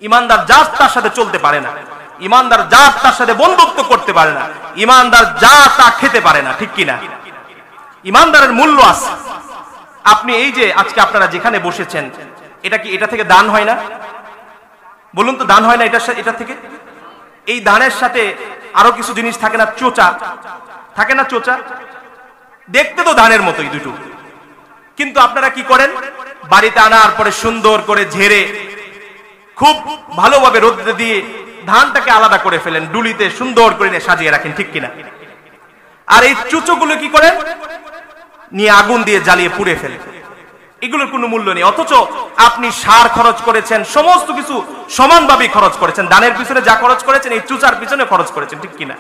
ইমানদার যার তার সাথে চলতে পারে না, ইমানদার যার তার সাথে বন্ধুত্ব করতে পারে না, ইমানদার যা তা খেতে পারে না, ঠিক কিনা? ইমানদারের মূল্য আছে। আপনি এই যে আজকে আপনারা যেখানে বসেছেন, এটা কি এটা থেকে দান হয় না? বলুন তো, দান হয় না এটা থেকে? এই দানের সাথে আরো কিছু জিনিস থাকে না? চোচা থাকে না? চোচা দেখতে তো ধানের মতোই দুটো, কিন্তু আপনারা কি করেন? বাড়িতে আনার পরে সুন্দর করে ঝেড়ে খুব ভালোভাবে রোদে দিয়ে ধানটাকে আলাদা করে ফেলেন, ডুলিতে সুন্দর করে সাজিয়ে রাখেন, ঠিক কিনা? আর এই চুচোগুলো কি করেন? নিয়ে আগুন দিয়ে জ্বালিয়ে পুড়ে ফেলেন। এগুলোর কোনো মূল্য নেই। অথচ আপনি সার খরচ করেছেন, সমস্ত কিছু সমানভাবে খরচ করেছেন। ধানের পিছনে যা খরচ করেছেন, এই চুচার পিছনে খরচ করেছেন, ঠিক কিনা?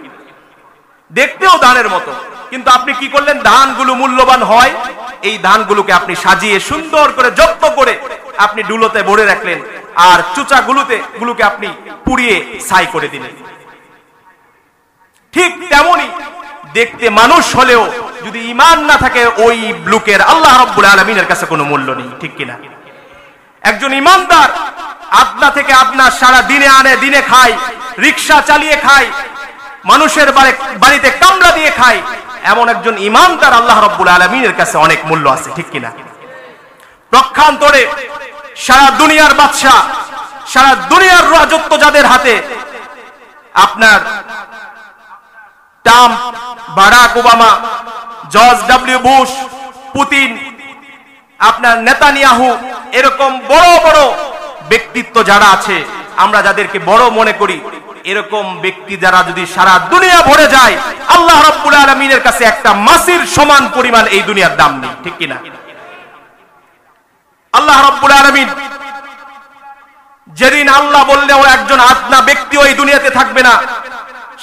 দেখতেও ধানের মতো, কিন্তু আপনি কি করলেন? ধানগুলো মূল্যবান হয়, এই ধানগুলোকে আপনি সাজিয়ে সুন্দর করে যত্ন করে আপনি ডুলোতে ভরে রাখলেন, আর চুচাগুলোকে আপনি পুড়িয়ে ছাই করে দিলেন। ঠিক তেমনি দেখতে মানুষ হলেও যদি ঈমান না থাকে, ওই লোকের আল্লাহ রাব্বুল আলামিনের কাছে কোনো মূল্য নেই, ঠিক কিনা? একজন ঈমানদার আপনা থেকে আপনার সারা দিনে আনে দিনে খায়, রিকশা চালিয়ে খায়, মানুষের বাড়িতে কামরা দিয়ে খায়, এমন একজন ঈমানদার আল্লাহ রাব্বুল আলামিনের কাছে অনেক মূল্য আছে, ঠিক কিনা? পক্ষান্তরে সারা দুনিয়ার বাদশা, সারা দুনিয়ার রাজত্ব যাদের হাতে, আপনার Trump, Barack Obama, George W Bush, Putin, আপনার নেতানিয়াহু, এরকম বড় বড় ব্যক্তিত্ব যারা আছে, আমরা যাদেরকে বড় মনে করি, এরকম ব্যক্তি যারা যদি সারা দুনিয়া ভরে যায়, আল্লাহ রাব্বুল আলামিনের কাছে একটা মাসির সমান পরিমাণ এই দুনিয়ার দাম নেই, ঠিক কিনা? আল্লাহ রাব্বুল আলামিন যেদিন আল্লাহ বললেও একজন আদনা ব্যক্তিও এই দুনিয়াতে থাকবে না,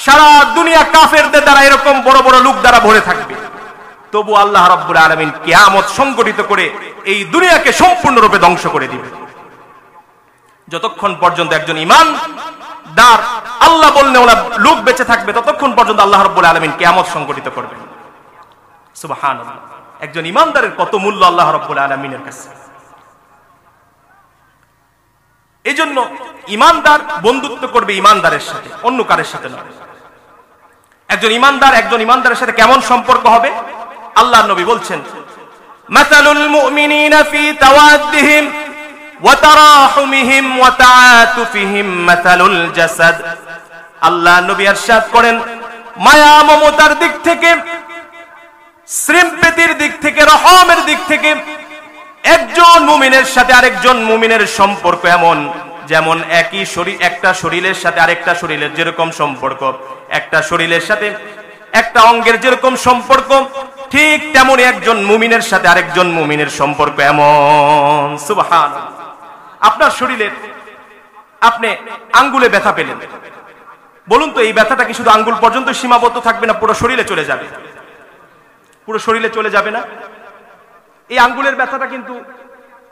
সারা দুনিয়া কাফেরদের দ্বারা, এরকম বড় বড় লোক দ্বারা ভরে থাকবে, তবু আল্লাহ রাব্বুল আলামিন কিয়ামত সংগঠিত করে এই দুনিয়াকে সম্পূর্ণরূপে ধ্বংস করে দিবে। যতক্ষণ পর্যন্ত একজন ঈমানদার আল্লাহ বললে ওরা লোক বেঁচে থাকবে, ততক্ষণ পর্যন্ত আল্লাহ রাব্বুল আলামিন কিয়ামত সংগঠিত করবেন। সুবহানাল্লাহ, একজন ঈমানদারের কত মূল্য আল্লাহ রাব্বুল আলামিনের কাছে। এই জন্য ঈমানদার বন্ধুত্ব করবে ঈমানদারের সাথে, অন্য কারের সাথে নয়। একজন ঈমানদারের সাথে কেমন সম্পর্ক হবে? আল্লাহর নবী বলছেন, মাসালুল মুমিনিনা ফি তাওয়াদ্দিহিম ওয়া তারাহুমিহিম ওয়া তাআতুফিহিম মাসালুল জাসাদ। আল্লাহর নবী ইরশাদ করেন, মায়া মমতার দিক থেকে, শ্রীমপ্রীতির দিক থেকে, রহমের দিক থেকে একজন মুমিনের সাথে আরেকজন মুমিনের সম্পর্ক এমন, যেমন একটা শরীরের সাথে আরেকটা শরীরের যেরকম সম্পর্ক, একটা শরীরের সাথে একটা অঙ্গের যেরকম সম্পর্ক, ঠিক তেমনি একজন মুমিনের সাথে আরেকজন মুমিনের সম্পর্ক এমন। সুবহানাল্লাহ। আপনার শরীরের আপনি আঙ্গুলে ব্যথা পেলেন, বলুন তো এই ব্যথাটা কি শুধু আঙ্গুল পর্যন্ত সীমাবদ্ধ থাকবে না পুরো শরীরে চলে যাবে? পুরো শরীরে চলে যাবে না? এই আঙ্গুলের ব্যথাটা কিন্তু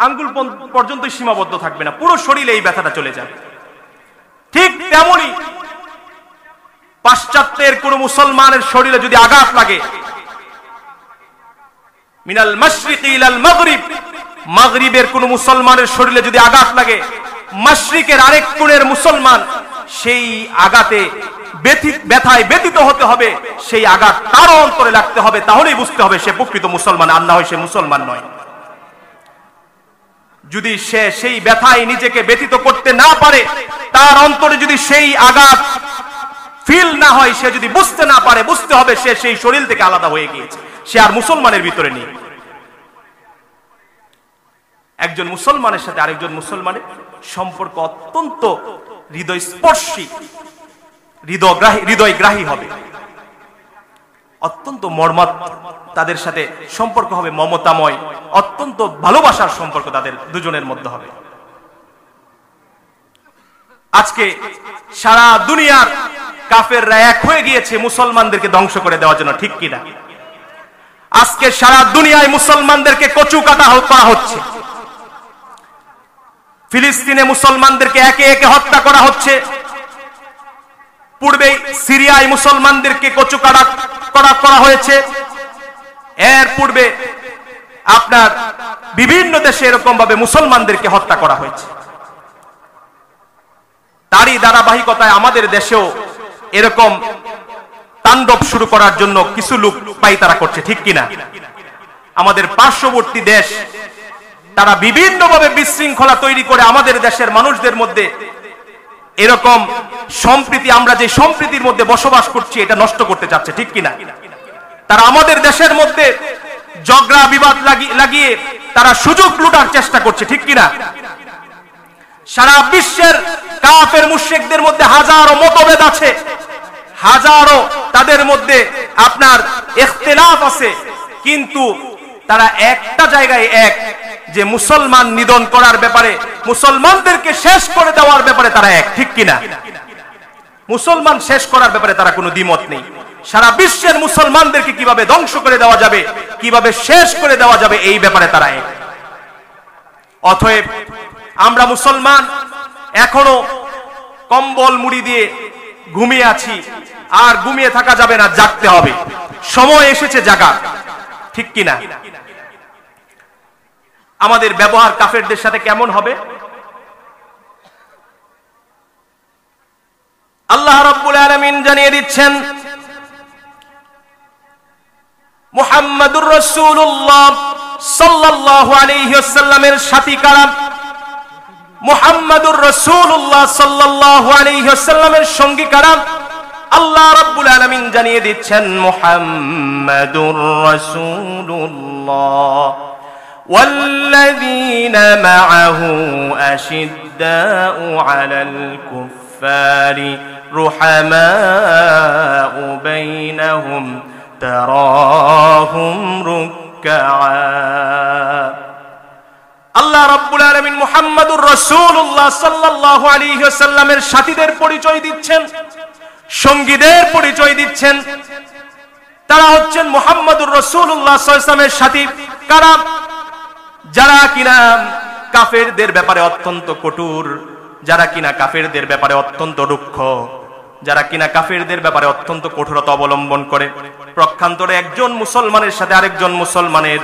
আঙ্গুল পর্যন্ত সীমাবদ্ধ থাকবে না, পুরো শরীরে এই ব্যথাটা চলে যাবে। ঠিক তেমনি পাশ্চাত্যের কোন মুসলমানের শরীরে যদি আঘাত লাগে, মিনাল মাশরিকি ইলাল মাগরিব, মাগরিবের কোন মুসলমানের শরীরে যদি আঘাত লাগে, মাশরিকের আরেক কোণের মুসলমান সেই আঘাতে ব্যথায় ব্যথিত হতে হবে, সেই আঘাত তার অন্তরে লাগতে হবে, তাহলেই বুঝতে হবে সে প্রকৃত মুসলমান, আর না হয় সে মুসলমান নয়। যদি সে সেই ব্যথায় নিজেকে ব্যথিত করতে না পারে, তার অন্তরে যদি সেই আঘাত ফিল না হয়, সে যদি বুঝতে না পারে, বুঝতে হবে সে সেই শরীর থেকে আলাদা হয়ে গিয়েছে, সে আর মুসলমানের ভিতরে নেই। একজন মুসলমানের সাথে আরেকজন মুসলমানের সম্পর্ক অত্যন্ত হৃদয়স্পর্শী, হৃদয়গ্রাহী হবে, অত্যন্ত মর্মান্তিক তাদের সাথে সম্পর্ক হবে, মমতাময়, অত্যন্ত ভালোবাসার সম্পর্ক তাদের দুজনের মধ্যে হবে। আজকে সারা দুনিয়ার কাফেররা এক হয়ে গিয়েছে মুসলমানদেরকে ধ্বংস করে দেওয়ার জন্য, ঠিক কিনা? আজকে সারা দুনিয়ায় মুসলমানদেরকে কচু কাটা করা হচ্ছে, ফিলিস্তিনে মুসলমানদেরকে একে একে হত্যা করা হচ্ছে, পূর্বে সিরিয়ায় মুসলমানদেরকে কচু কাটা করা হয়েছে, এর পূর্বে আপনার বিভিন্ন দেশে এরকম ভাবে মুসলমানদেরকে হত্যা করা হয়েছে। তারই ধারাবাহিকতায় আমাদের দেশেও এরকম তাণ্ডব শুরু করার জন্য কিছু লোক পাইতারা করছে, ঠিক কিনা? আমাদের পার্শ্ববর্তী দেশ তারা বিভিন্নভাবে বিশৃঙ্খলা তৈরি করে আমাদের দেশের মানুষদের মধ্যে এরকম সম্প্রীতি, আমরা যে সম্প্রীতির মধ্যে বসবাস করছি এটা নষ্ট করতে চাচ্ছে, ঠিক কিনা? তারা আমাদের দেশের মধ্যে ঝগড়া বিবাদ লাগিয়ে তারা সুযোগ লুটার চেষ্টা করছে, ঠিক কিনা? সারা বিশ্বের কাফের মুশরিকদের মধ্যে হাজারো মতভেদ আছে, হাজারো তাদের মধ্যে আপনার ইখতিলাফ আছে, কিন্তু তারা একটা জায়গায় এক, যে মুসলমান নিধন করার ব্যাপারে, মুসলমানদেরকে শেষ করে দেওয়ার ব্যাপারে তারা এক, ঠিক কিনা? মুসলমান শেষ করার ব্যাপারে তারা কোনো দ্বিমত নেই। সারা বিশ্বের মুসলমানদেরকে কিভাবে ধ্বংস করে দেওয়া যাবে, কিভাবে শেষ করে দেওয়া যাবে, এই ব্যাপারে তারা এক। অতএব আমরা মুসলমান এখনো কম্বল মুড়ি দিয়ে ঘুমিয়ে আছি, আর ঘুমিয়ে থাকা যাবে না, জাগতে হবে, সময় এসেছে জাগার, ঠিক কিনা? আমাদের ব্যবহার কাফেরদের সাথে কেমন হবে? আল্লাহ রাব্বুল আলামিন জানিয়ে দিচ্ছেন, মুহাম্মাদুর রাসূলুল্লাহ সাল্লাল্লাহু আলাইহি ওয়াসাল্লামের সাথী কারা? মুহাম্মাদুর রাসূলুল্লাহ সাল্লাল্লাহু আলাইহি ওয়াসাল্লামের সঙ্গী কারা? আল্লাহ রাব্বুল আলামিন জানিয়ে দিচ্ছেন, মুহাম্মাদুর রাসূলুল্লাহ والذين معه أشداء على الكفار رحماء بينهم تراهم ركعا। আল্লাহ রাব্বুল আলামিন মুহাম্মাদুর রাসূলুল্লাহ সাল্লাল্লাহু আলাইহি ওয়াসাল্লামের সাথীদের পরিচয় দিচ্ছেন, সঙ্গীদের পরিচয় দিচ্ছেন। তারা হচ্ছেন মুহাম্মাদুর রাসূলুল্লাহ সাল্লাল্লাহু আলাইহি ওয়াসাল্লামের সাথী কারা? যারা কিনা কাফেরদের ব্যাপারে অত্যন্ত কঠোর, যারা কিনা কাফেরদের ব্যাপারে অত্যন্ত রুক্ষ, যারা কিনা কাফেরদের ব্যাপারে অত্যন্ত কঠোরতা অবলম্বন করে। প্রক্ষান্তরে একজন মুসলমানের সাথে আরেকজন মুসলমানের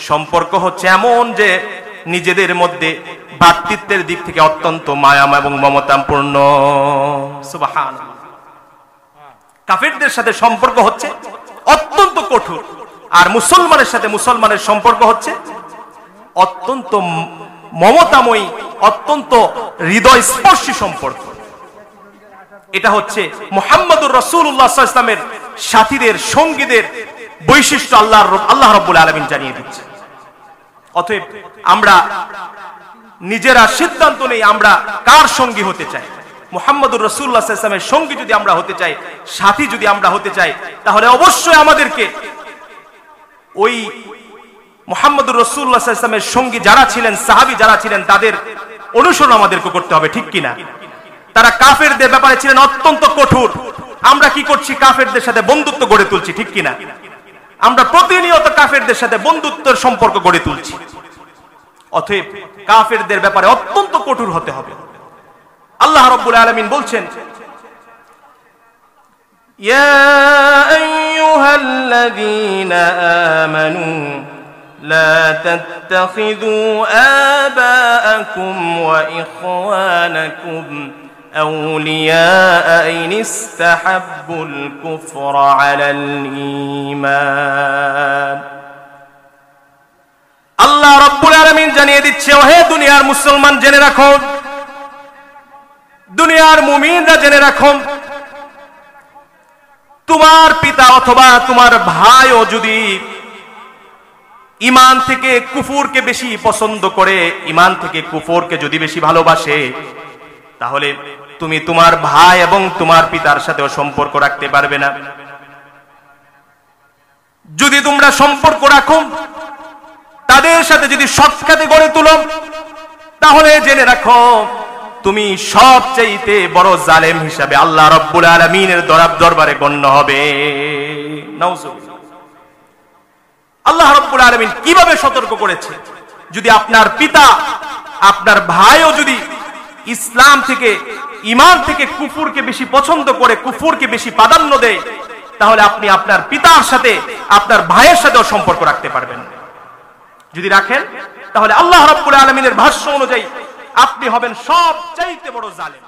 সম্পর্ক হচ্ছে এমন যে নিজেদের মধ্যে ভ্রাতৃত্বের দিক থেকে অত্যন্ত মায়া এবং মমতাপূর্ণ। সুবহানাল্লাহ। কাফেরদের সাথে সম্পর্ক হচ্ছে অত্যন্ত কঠোর, আর মুসলমানের সাথে মুসলমানের সম্পর্ক হচ্ছে অত্যন্ত মমতাময়ী, অত্যন্ত হৃদয়স্পর্শী সম্পর্ক। এটা হচ্ছে মুহাম্মাদুর রাসূলুল্লাহ সাল্লাল্লাহু আলাইহি ওয়াসাল্লামের সাথীদের, সঙ্গীদের বৈশিষ্ট্য আল্লাহ রাব্বুল আলামিন জানিয়ে দিচ্ছে। অতএব আমরা নিজেরা সিদ্ধান্ত নেই আমরা কার সঙ্গী হতে চাই। মুহাম্মাদুর রাসূলুল্লাহ সাল্লাল্লাহু আলাইহি ওয়াসাল্লামের সঙ্গী যদি আমরা হতে চাই, সাথী যদি আমরা হতে চাই, তাহলে অবশ্যই আমাদেরকে ওই মুহাম্মাদুর রাসূলুল্লাহ সাল্লাল্লাহু আলাইহি ওয়াসাল্লামের সঙ্গী যারা ছিলেন, সাহাবী যারা ছিলেন, তাদের অনুসরণ আমাদেরকে করতে হবে, ঠিক কিনা? তারা কাফেরদের ব্যাপারে ছিলেন অত্যন্ত কঠোর। আমরা কি করছি? কাফেরদের সাথে বন্ধুত্ব গড়ে তুলছি, ঠিক কিনা? আমরা প্রতিনিয়ত কাফেরদের সাথে বন্ধুত্বের সম্পর্ক গড়ে তুলছি। অতএব কাফেরদের ব্যাপারে অত্যন্ত কঠোর হতে হবে। আল্লাহ রাব্বুল আলামিন বলছেন, ইয়া আইয়ুহাল্লাযীনা আমানু لا تتخذوا آباءكم وإخوانكم أولياء إن استحبوا الكفر على الإيمان। আল্লাহ রাব্বুল আলামিন জানিয়ে দিচ্ছে, ওহে দুনিয়ার মুসলমান জেনে রাখো, দুনিয়ার মুমিনরা জেনে রাখো, তোমার পিতা অথবা তোমার ভাইও যদি ঈমান থেকে কুফরকে বেশি পছন্দ করে, ঈমান থেকে কুফরকে যদি বেশি ভালোবাসে, তাহলে তুমি তোমার ভাই এবং তোমার পিতার সাথেও সম্পর্ক রাখতে পারবে না। যদি তোমরা সম্পর্ক রাখো, তাদের সাথে যদি সৎখাতে গড়ে তুলো, তাহলে জেনে রাখো তুমি সবচেয়ে বড় জালেম হিসাবে আল্লাহ রাব্বুল আলামিনের দরবারে গণ্য হবে। নাউজুবিল্লাহ। আল্লাহ রাব্বুল আলামিন কিভাবে সতর্ক করেছে, যদি আপনার পিতা, আপনার ভাইও যদি ইসলাম থেকে, ঈমান থেকে কুফরকে বেশি পছন্দ করে, কুফরকে বেশি প্রাধান্য দেয়, তাহলে আপনি আপনার পিতার সাথে, আপনার ভাইয়ের সাথেও সম্পর্ক রাখতে পারবেন। যদি রাখেন, তাহলে আল্লাহ রাব্বুল আলামিনের ভাষ্য অনুযায়ী আপনি হবেন সবচাইতে বড় জালেম।